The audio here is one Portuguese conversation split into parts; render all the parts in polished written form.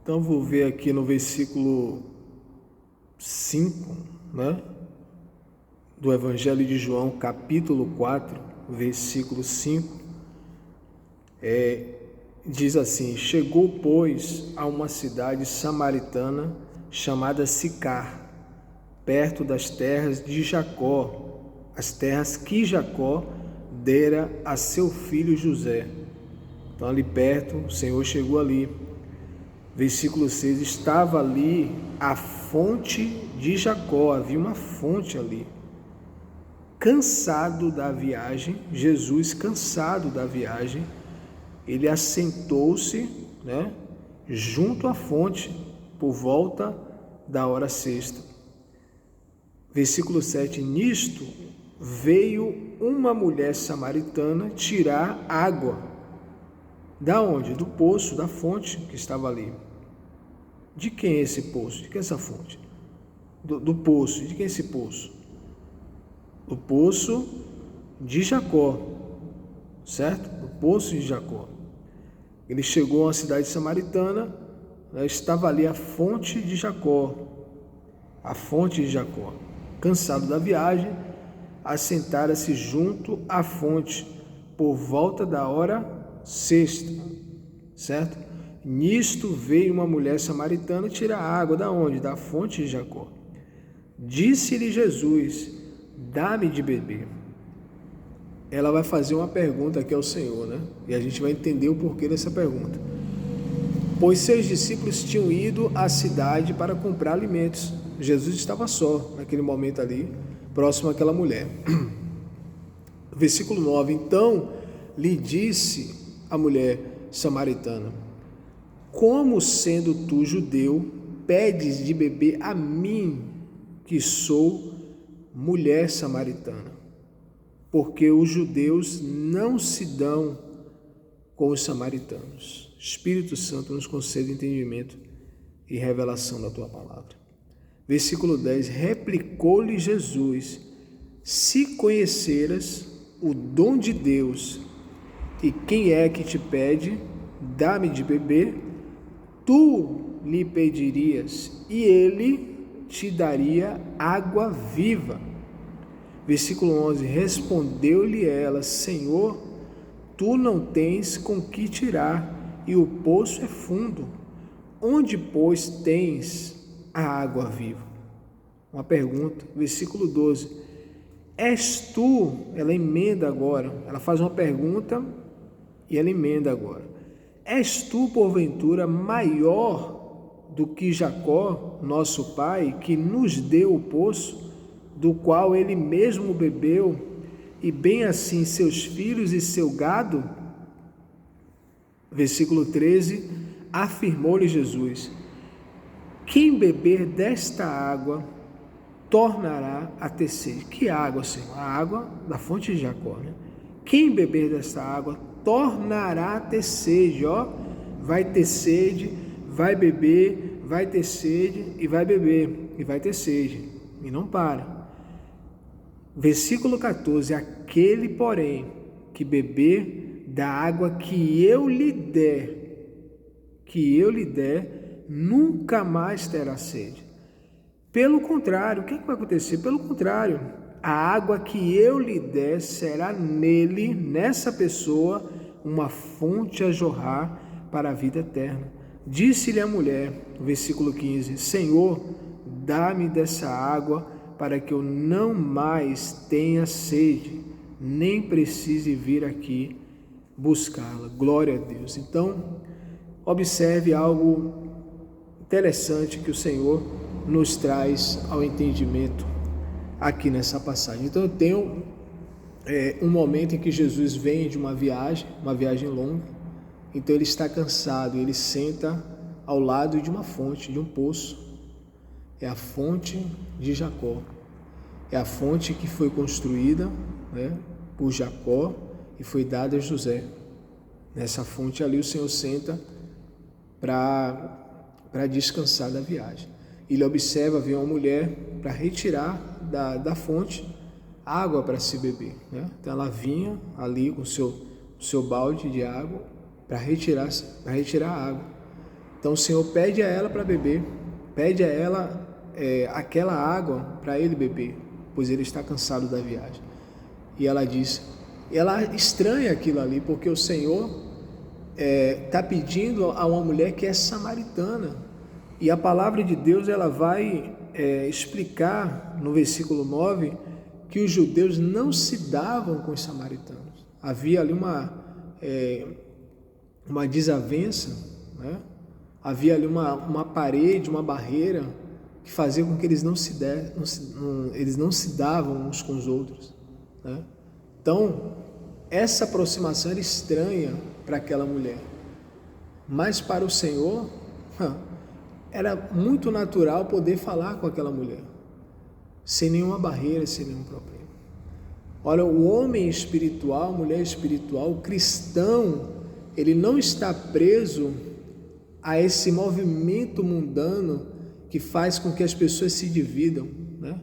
Então vou ver aqui no versículo 5, né, do Evangelho de João, capítulo 4, versículo 5, diz assim: chegou, pois, a uma cidade samaritana chamada Sicar, perto das terras de Jacó, as terras que Jacó dera a seu filho José. Então ali perto, o Senhor chegou ali. Versículo 6, estava ali a fonte de Jacó, havia uma fonte ali. Cansado da viagem, Jesus, cansado da viagem, ele assentou-se, né, junto à fonte, por volta da hora sexta. Versículo 7, nisto veio uma mulher samaritana tirar água. Da onde? Do poço, da fonte que estava ali. De quem é esse poço? De quem é essa fonte? Do poço. De quem é esse poço? Do poço de Jacó, certo? Do poço de Jacó. Ele chegou a uma cidade samaritana, estava ali a fonte de Jacó. A fonte de Jacó. Cansado da viagem, assentara-se junto à fonte por volta da hora sexta, certo? Nisto veio uma mulher samaritana tirar água da onde? Da fonte de Jacó. Disse-lhe Jesus: dá-me de beber. Ela vai fazer uma pergunta aqui ao Senhor, né? E a gente vai entender o porquê dessa pergunta. Pois seus discípulos tinham ido à cidade para comprar alimentos. Jesus estava só naquele momento ali, próximo àquela mulher. Versículo 9. Então lhe disse a mulher samaritana: como sendo tu judeu, pedes de beber a mim, que sou mulher samaritana? Porque os judeus não se dão com os samaritanos. Espírito Santo nos concede entendimento e revelação da tua palavra. Versículo 10, replicou-lhe Jesus: se conheceras o dom de Deus, e quem é que te pede, dá-me de beber, tu lhe pedirias, e ele te daria água viva. Versículo 11, respondeu-lhe ela: Senhor, tu não tens com que tirar, e o poço é fundo. Onde, pois, tens a água viva? Uma pergunta. Versículo 12, és tu, ela emenda agora, ela faz uma pergunta e ela emenda agora: és tu, porventura, maior do que Jacó, nosso pai, que nos deu o poço, do qual ele mesmo bebeu, e bem assim seus filhos e seu gado? Versículo 13, afirmou-lhe Jesus: quem beber desta água tornará a ter sede. Que água, Senhor? A água da fonte de Jacó, né? Quem beber desta água tornará a ter sede, ó. Vai ter sede, vai beber, vai ter sede e vai beber, e vai ter sede, e não para. Versículo 14, aquele, porém, que beber da água que eu lhe der, nunca mais terá sede. Pelo contrário, o que vai acontecer? Pelo contrário, a água que eu lhe der será nele, nessa pessoa, uma fonte a jorrar para a vida eterna. Disse-lhe a mulher, versículo 15, Senhor, dá-me dessa água para que eu não mais tenha sede, nem precise vir aqui buscá-la. Glória a Deus. Então, observe algo interessante que o Senhor nos traz ao entendimento aqui nessa passagem. Então eu tenho um momento em que Jesus vem de uma viagem longa, então ele está cansado, ele senta ao lado de uma fonte, de um poço. É a fonte de Jacó, é a fonte que foi construída, né, por Jacó e foi dada a José. Nessa fonte ali o Senhor senta para descansar da viagem. Ele observa, vem uma mulher para retirar da fonte água para se beber, né? Então ela vinha ali com o seu balde de água para retirar a água. Então o Senhor pede a ela para beber, pede a ela aquela água para ele beber, pois ele está cansado da viagem. E ela diz, ela estranha aquilo ali, porque o Senhor está pedindo a uma mulher que é samaritana. E a palavra de Deus ela vai explicar no versículo 9 que os judeus não se davam com os samaritanos. Havia ali uma desavença, né? Havia ali uma parede, uma barreira que fazia com que eles não se davam uns com os outros, né? Então, essa aproximação era estranha para aquela mulher, mas para o Senhor era muito natural poder falar com aquela mulher, sem nenhuma barreira, sem nenhum problema. Olha, o homem espiritual, a mulher espiritual, o cristão, ele não está preso a esse movimento mundano que faz com que as pessoas se dividam, né?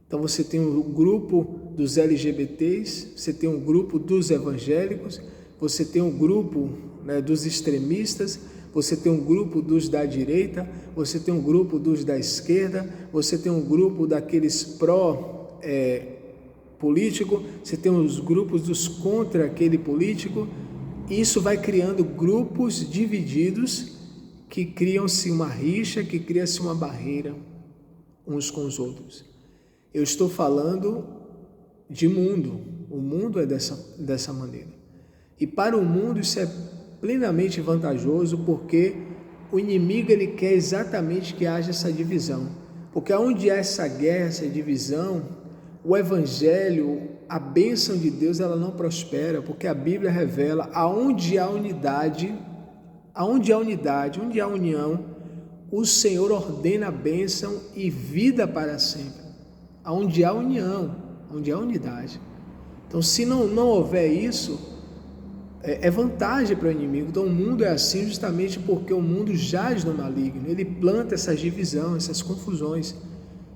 Então você tem o grupo dos LGBTs, você tem um grupo dos evangélicos, você tem um grupo, né, dos extremistas, você tem um grupo dos da direita, você tem um grupo dos da esquerda, você tem um grupo daqueles pró-político, você tem os grupos dos contra aquele político. Isso vai criando grupos divididos que criam-se uma rixa, que cria-se uma barreira uns com os outros. Eu estou falando de mundo, o mundo é dessa maneira. E para o mundo isso é plenamente vantajoso, porque o inimigo ele quer exatamente que haja essa divisão. Porque onde há essa guerra, essa divisão, o evangelho, a bênção de Deus, ela não prospera, porque a Bíblia revela aonde há unidade, onde há união, o Senhor ordena a bênção e vida para sempre. Onde há união, onde há unidade. Então, se não houver isso, é vantagem para o inimigo. Então, o mundo é assim justamente porque o mundo jaz no maligno. Ele planta essas divisões, essas confusões.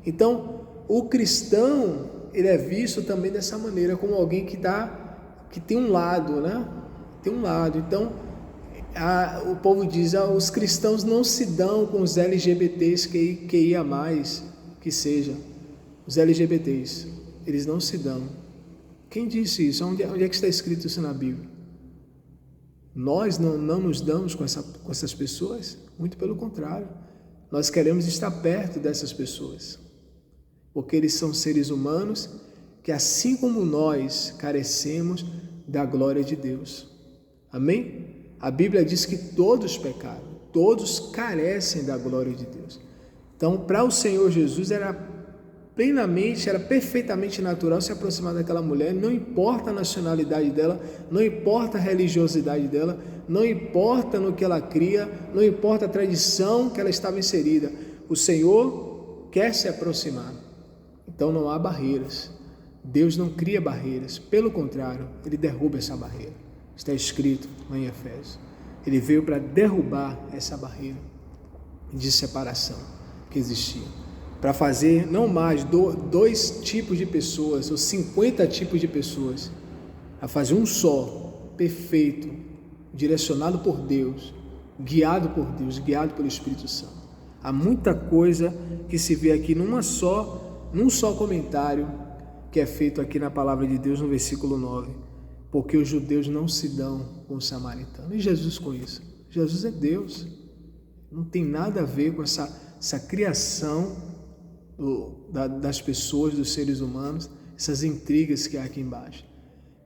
Então, o cristão, ele é visto também dessa maneira, como alguém que tem um lado, né? Tem um lado. Então, o povo diz, os cristãos não se dão com os LGBTs que ia mais, que seja. Os LGBTs, eles não se dão. Quem disse isso? Onde é que está escrito isso na Bíblia? Nós não nos damos com essas pessoas? Muito pelo contrário. Nós queremos estar perto dessas pessoas, porque eles são seres humanos que, assim como nós, carecemos da glória de Deus. Amém? A Bíblia diz que todos pecaram, todos carecem da glória de Deus. Então, para o Senhor Jesus era perfeitamente natural se aproximar daquela mulher, não importa a nacionalidade dela, não importa a religiosidade dela, não importa no que ela cria, não importa a tradição que ela estava inserida, o Senhor quer se aproximar. Então não há barreiras, Deus não cria barreiras, pelo contrário, Ele derruba essa barreira. Está escrito lá em Efésios, Ele veio para derrubar essa barreira de separação que existia, para fazer não mais 2 tipos de pessoas ou 50 tipos de pessoas, a fazer um só, perfeito, direcionado por Deus, guiado por Deus, guiado pelo Espírito Santo. Há muita coisa que se vê aqui num só comentário que é feito aqui na palavra de Deus no versículo 9, porque os judeus não se dão com os samaritanos. E Jesus com isso? Jesus é Deus, não tem nada a ver com essa criação das pessoas, dos seres humanos, essas intrigas que há aqui embaixo.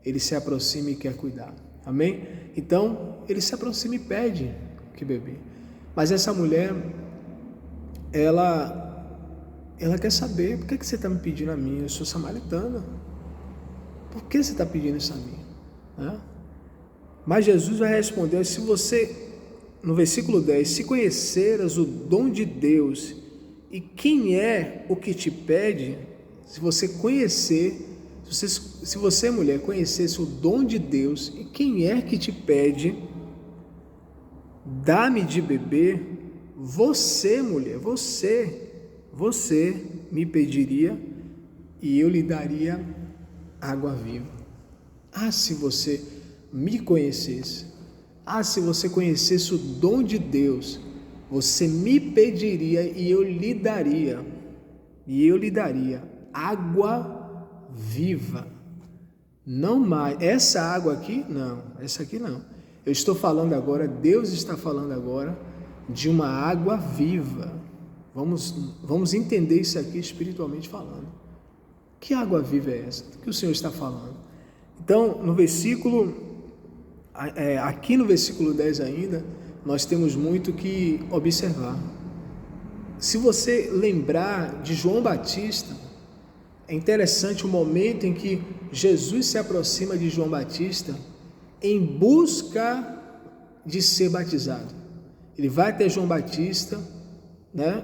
Ele se aproxima e quer cuidar. Amém? Então, ele se aproxima e pede que beber. Mas essa mulher, ela quer saber, por que você está me pedindo a mim? Eu sou samaritana. Por que você está pedindo isso a mim? Mas Jesus vai responder, se você, no versículo 10, se conheceras o dom de Deus e quem é o que te pede, se você mulher conhecesse o dom de Deus e quem é que te pede, dá-me de beber, você mulher, você me pediria e eu lhe daria água viva. Se você me conhecesse, se você conhecesse o dom de Deus você me pediria e eu lhe daria, água viva. Não mais, essa água aqui, não, essa aqui não. Eu estou falando agora, Deus está falando agora de uma água viva. Vamos entender isso aqui espiritualmente falando. Que água viva é essa que o Senhor está falando? Então, aqui no versículo 10 ainda, nós temos muito que observar. Se você lembrar de João Batista, é interessante o momento em que Jesus se aproxima de João Batista em busca de ser batizado. Ele vai até João Batista, né,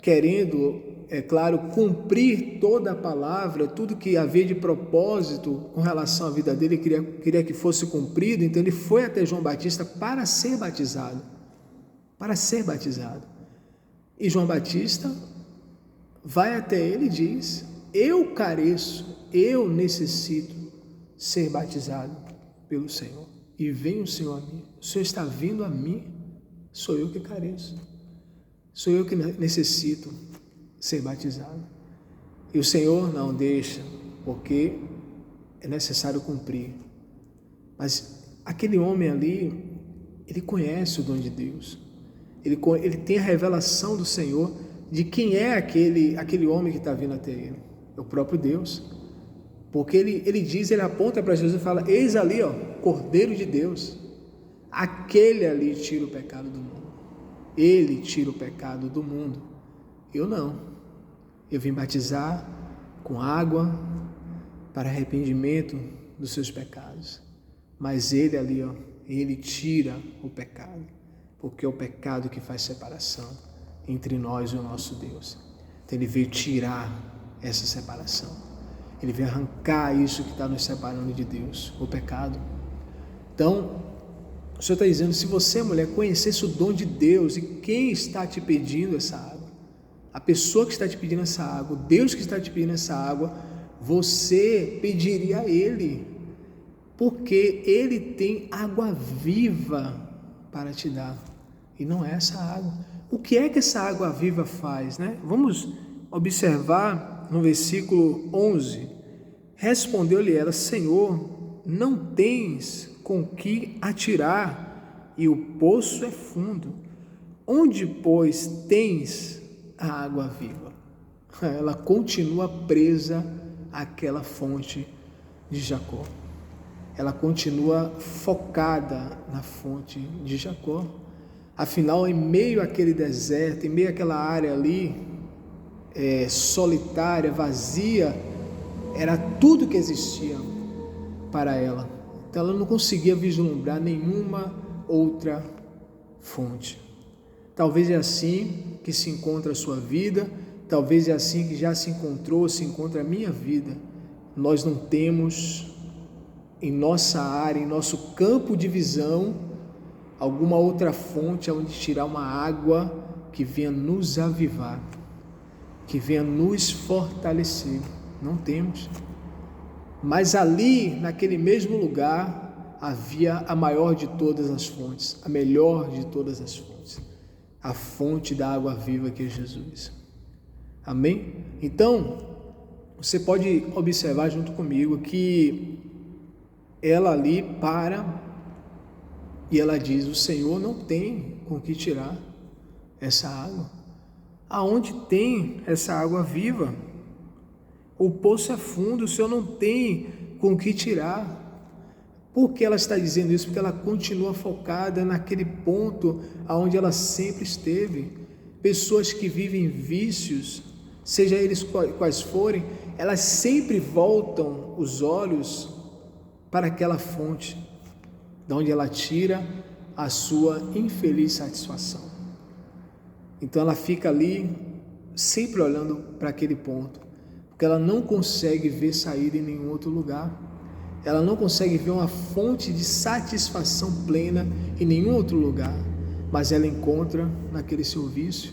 querendo, é claro, cumprir toda a palavra, tudo que havia de propósito com relação à vida dele, queria que fosse cumprido. Então ele foi até João Batista para ser batizado. E João Batista vai até ele e diz: eu careço, eu necessito ser batizado pelo Senhor. E vem o Senhor a mim. O Senhor está vindo a mim. Sou eu que careço. Sou eu que necessito ser batizado. E o Senhor não deixa, porque é necessário cumprir. Mas aquele homem ali, ele conhece o dom de Deus. Ele tem a revelação do Senhor de quem é aquele homem que está vindo até ele. É o próprio Deus. Porque ele aponta para Jesus e fala: eis ali, ó, Cordeiro de Deus. Aquele ali tira o pecado do mundo. Ele tira o pecado do mundo. Eu não. Eu vim batizar com água para arrependimento dos seus pecados. Mas ele ali, ó, ele tira o pecado. Porque é o pecado que faz separação entre nós e o nosso Deus. Então ele veio tirar essa separação. Ele veio arrancar isso que está nos separando de Deus, o pecado. Então, o Senhor está dizendo: se você, mulher, conhecesse o dom de Deus e quem está te pedindo essa água, a pessoa que está te pedindo essa água, o Deus que está te pedindo essa água, você pediria a Ele, porque Ele tem água viva para te dar, e não é essa água. O que é que essa água viva faz, né? Vamos observar no versículo 11. Respondeu-lhe ela: Senhor, não tens com que atirar, e o poço é fundo. Onde, pois, tens a água viva? Ela continua presa àquela fonte de Jacó. Ela continua focada na fonte de Jacó. Afinal, em meio àquele deserto, em meio àquela área ali, solitária, vazia, era tudo que existia para ela. Então ela não conseguia vislumbrar nenhuma outra fonte. Talvez é assim que se encontra a sua vida, talvez é assim que já se encontra a minha vida. Nós não temos em nossa área, em nosso campo de visão, alguma outra fonte onde tirar uma água que venha nos avivar, que venha nos fortalecer. Não temos. Mas ali, naquele mesmo lugar, havia a maior de todas as fontes, a melhor de todas as fontes, a fonte da água viva, que é Jesus. Amém? Então, você pode observar junto comigo que ela ali para e ela diz: o Senhor não tem com que tirar essa água. Aonde tem essa água viva? O poço é fundo, o Senhor não tem com que tirar. Por que ela está dizendo isso? Porque ela continua focada naquele ponto aonde ela sempre esteve. Pessoas que vivem vícios, seja eles quais forem, elas sempre voltam os olhos para aquela fonte, de onde ela tira a sua infeliz satisfação. Então ela fica ali sempre olhando para aquele ponto, porque ela não consegue ver saída em nenhum outro lugar. Ela não consegue ver uma fonte de satisfação plena em nenhum outro lugar, mas ela encontra naquele seu vício.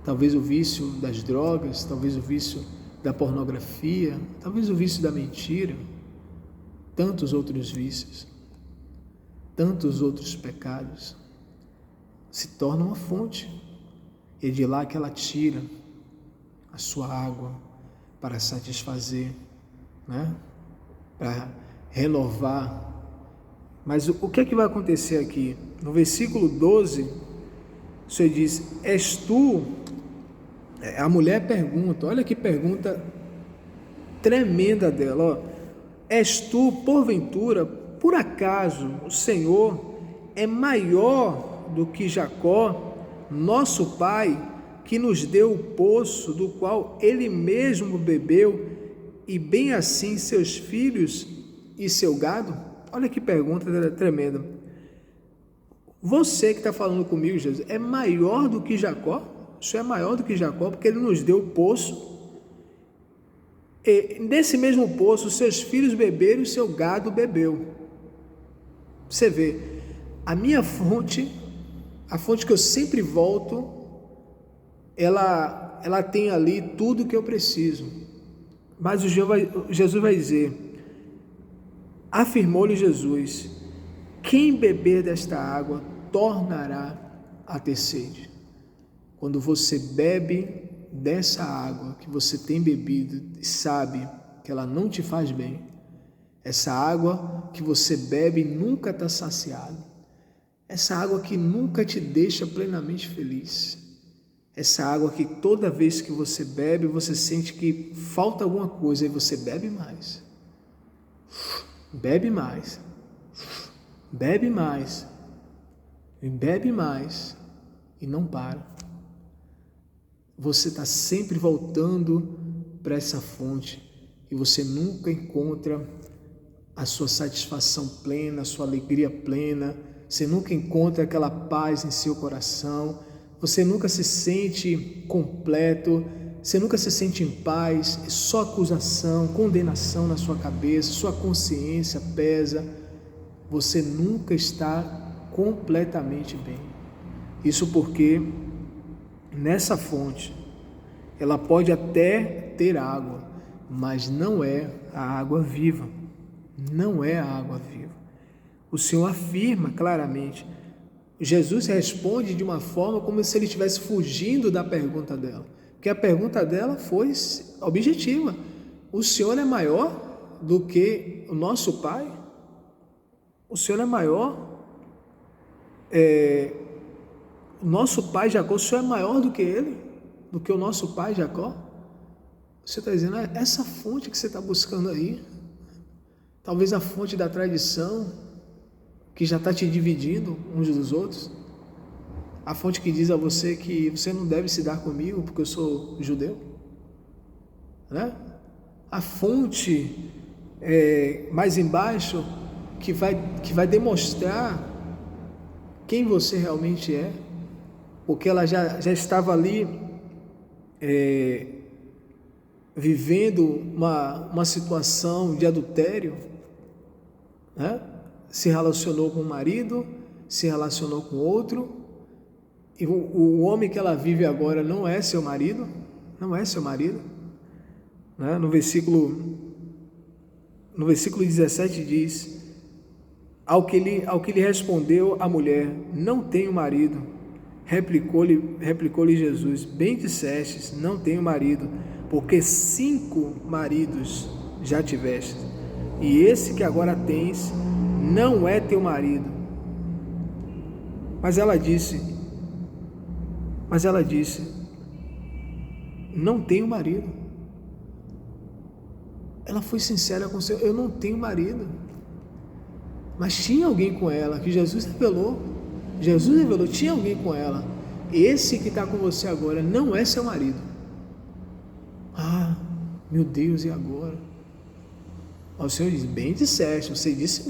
Talvez o vício das drogas, talvez o vício da pornografia, talvez o vício da mentira, tantos outros vícios, tantos outros pecados. se torna uma fonte. E é de lá que ela tira a sua água para satisfazer, né? Para renovar. Mas o que é que vai acontecer aqui? No versículo 12, o Senhor diz: és tu? A mulher pergunta, olha que pergunta tremenda dela, ó. És tu, porventura, por acaso o Senhor é maior do que Jacó, nosso pai, que nos deu o poço do qual ele mesmo bebeu, e bem assim seus filhos e seu gado? Olha que pergunta tremenda. Você que está falando comigo, Jesus, é maior do que Jacó? Isso é maior do que Jacó, porque ele nos deu o poço. E nesse mesmo poço, seus filhos beberam e seu gado bebeu. Você vê, a minha fonte, a fonte que eu sempre volto, ela tem ali tudo que eu preciso. Mas Jesus vai dizer, afirmou-lhe Jesus: quem beber desta água tornará a ter sede. Quando você bebe dessa água que você tem bebido e sabe que ela não te faz bem, essa água que você bebe e nunca está saciado, essa água que nunca te deixa plenamente feliz, essa água que toda vez que você bebe, você sente que falta alguma coisa e você bebe mais, bebe mais, bebe mais, e bebe mais, e não para. Você está sempre voltando para essa fonte e você nunca encontra a sua satisfação plena, a sua alegria plena, você nunca encontra aquela paz em seu coração, você nunca se sente completo, você nunca se sente em paz, é só acusação, condenação na sua cabeça, sua consciência pesa, você nunca está completamente bem. Isso porque nessa fonte, ela pode até ter água, mas não é a água viva, não é a água viva. O Senhor afirma claramente, Jesus responde de uma forma como se ele estivesse fugindo da pergunta dela, porque a pergunta dela foi objetiva: o Senhor é maior do que o nosso Pai? O Senhor é maior? O nosso pai Jacó, o Senhor é maior do que ele, do que o nosso pai Jacó? Você está dizendo, essa fonte que você está buscando aí, talvez a fonte da tradição, que já está te dividindo uns dos outros, a fonte que diz a você que você não deve se dar comigo porque eu sou judeu, né? A fonte mais embaixo que vai demonstrar quem você realmente é, porque ela já estava ali vivendo uma situação de adultério, né? Se relacionou com o marido, se relacionou com outro, e o homem que ela vive agora não é seu marido, né? No versículo 17 diz, ao que lhe respondeu a mulher, não tenho marido. Replicou-lhe Jesus, bem dissestes, não tenho marido, porque 5 maridos já tiveste, e esse que agora tens não é teu marido. Mas ela disse, não tenho marido. Ela foi sincera com o Senhor, eu não tenho marido. Mas tinha alguém com ela, que Jesus revelou, tinha alguém com ela. Esse que está com você agora não é seu marido. Ah, meu Deus, e agora? O Senhor diz, bem disseste, você disse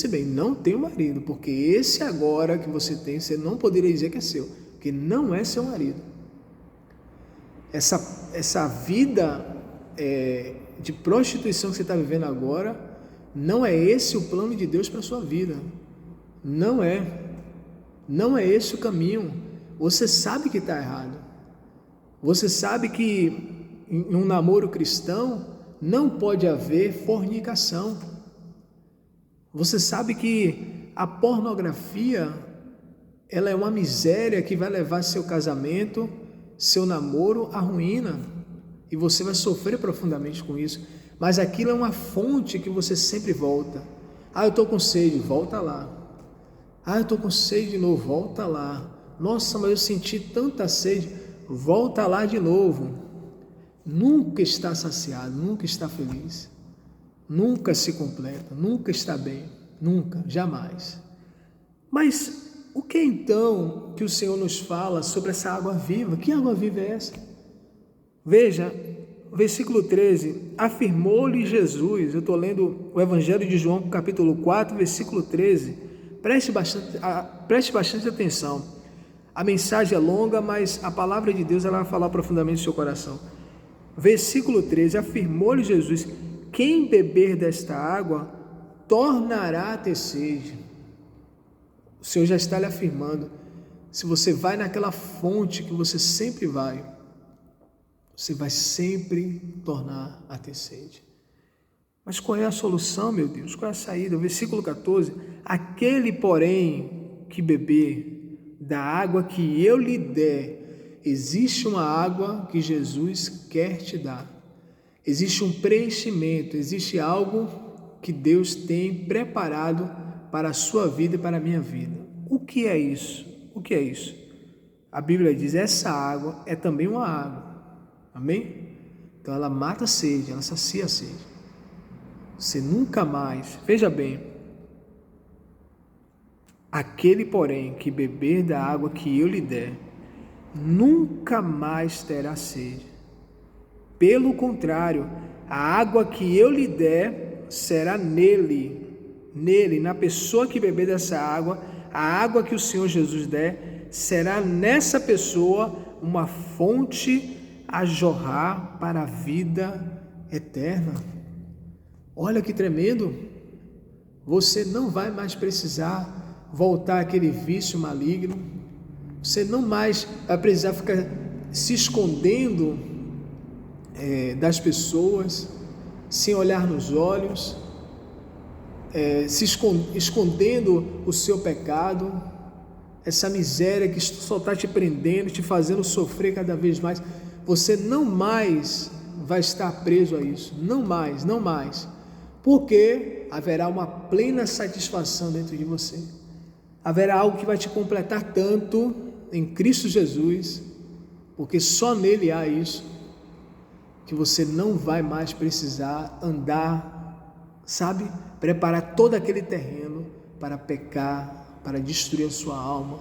bem, não tenho marido, porque esse agora que você tem, você não poderia dizer que é seu, porque não é seu marido. Essa vida de prostituição que você está vivendo agora, não é esse o plano de Deus para a sua vida, não é esse o caminho. Você sabe que está errado, você sabe que em um namoro cristão não pode haver fornicação, você sabe que a pornografia ela é uma miséria que vai levar seu casamento, seu namoro à ruína, e você vai sofrer profundamente com isso. Mas aquilo é uma fonte que você sempre volta. Eu estou com sede, volta lá. Eu estou com sede de novo, volta lá. Nossa, mas eu senti tanta sede, volta lá de novo. Nunca está saciado, nunca está feliz, nunca se completa, nunca está bem, nunca, jamais. Mas o que então que o Senhor nos fala sobre essa água viva? Que água viva é essa? Veja, versículo 13, afirmou-lhe Jesus, eu estou lendo o Evangelho de João, capítulo 4, versículo 13, preste bastante atenção, a mensagem é longa, mas a palavra de Deus ela vai falar profundamente no seu coração. Versículo 13, afirmou-lhe Jesus, quem beber desta água, tornará a ter sede. O Senhor já está lhe afirmando, se você vai naquela fonte que você sempre vai, você vai sempre tornar a ter sede. Mas qual é a solução, meu Deus? Qual é a saída? Versículo 14, aquele porém que beber da água que eu lhe der, existe uma água que Jesus quer te dar. Existe um preenchimento, existe algo que Deus tem preparado para a sua vida e para a minha vida. O que é isso? O que é isso? A Bíblia diz, essa água é também uma água. Amém? Então ela mata a sede, ela sacia a sede. Você nunca mais, veja bem, aquele porém que beber da água que eu lhe der, nunca mais terá sede. Pelo contrário, a água que eu lhe der será nele, na pessoa que beber dessa água, a água que o Senhor Jesus der, será nessa pessoa uma fonte a jorrar para a vida eterna. Olha que tremendo! Você não vai mais precisar voltar àquele vício maligno, você não mais vai precisar ficar se escondendo das pessoas, sem olhar nos olhos, se escondendo o seu pecado, essa miséria que só está te prendendo, te fazendo sofrer cada vez mais. Você não mais vai estar preso a isso, não mais, porque haverá uma plena satisfação dentro de você, haverá algo que vai te completar tanto em Cristo Jesus, porque só nele há isso, que você não vai mais precisar andar, preparar todo aquele terreno para pecar, para destruir a sua alma,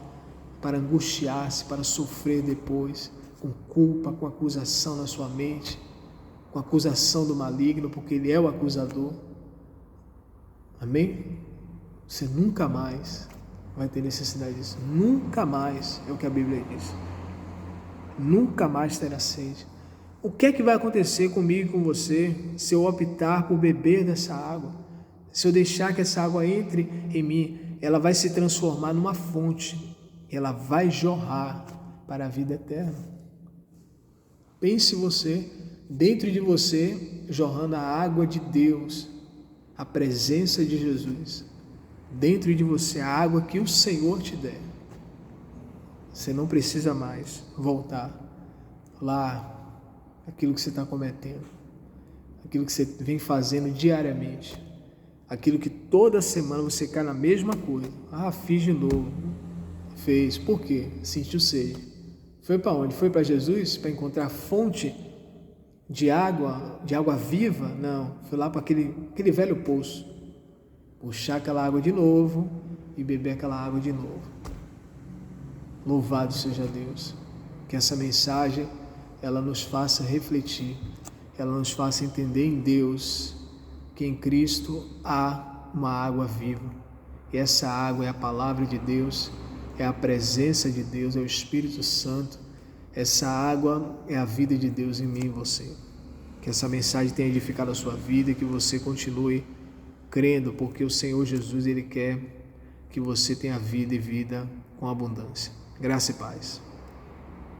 para angustiar-se, para sofrer depois, com culpa, com acusação na sua mente, com acusação do maligno, porque ele é o acusador. Amém? Você nunca mais vai ter necessidade disso. Nunca mais, é o que a Bíblia diz. Nunca mais terá sede. O que é que vai acontecer comigo e com você se eu optar por beber dessa água? Se eu deixar que essa água entre em mim, ela vai se transformar numa fonte, ela vai jorrar para a vida eterna. Pense você, dentro de você, jorrando a água de Deus, a presença de Jesus, dentro de você, a água que o Senhor te der. Você não precisa mais voltar lá, aquilo que você está cometendo, aquilo que você vem fazendo diariamente, aquilo que toda semana você cai na mesma coisa. Fiz de novo. Fez. Por quê? Sentiu sede. Foi para onde? Foi para Jesus? Para encontrar fonte de água viva? Não. Foi lá para aquele velho poço. Puxar aquela água de novo e beber aquela água de novo. Louvado seja Deus. Que essa mensagem ela nos faça refletir, ela nos faça entender em Deus que em Cristo há uma água viva. E essa água é a palavra de Deus, é a presença de Deus, é o Espírito Santo. Essa água é a vida de Deus em mim e em você. Que essa mensagem tenha edificado a sua vida e que você continue crendo, porque o Senhor Jesus, Ele quer que você tenha vida e vida com abundância. Graça e paz.